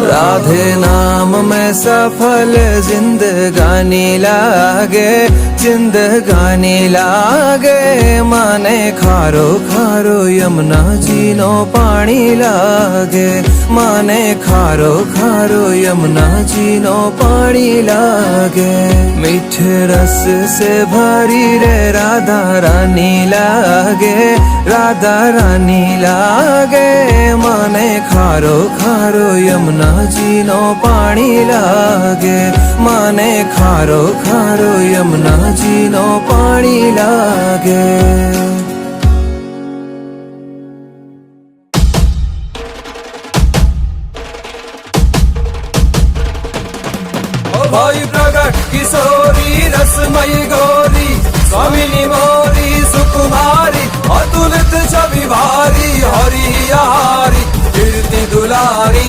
राधे नाम में सफल जिंदगानी लागे, जिंदगानी लागे। माने खारो खारो यमुना जी नो पानी लागे, माने खारो खारो यमुना जी नो पानी लागे। मीठे रस से भरी रे राधा रानी लागे, राधा रानी लागे। माने खारो खारो यमुना जी नो पानी लागे, माने खारो खारो यमुना जी नो पानी लागे। भाई प्रगट किशोरी रसमयी गौरी, स्वामिनी मोरी सुकुमारी, अतुलित छवि भारी हरि हारी कीर्ति दुलारी।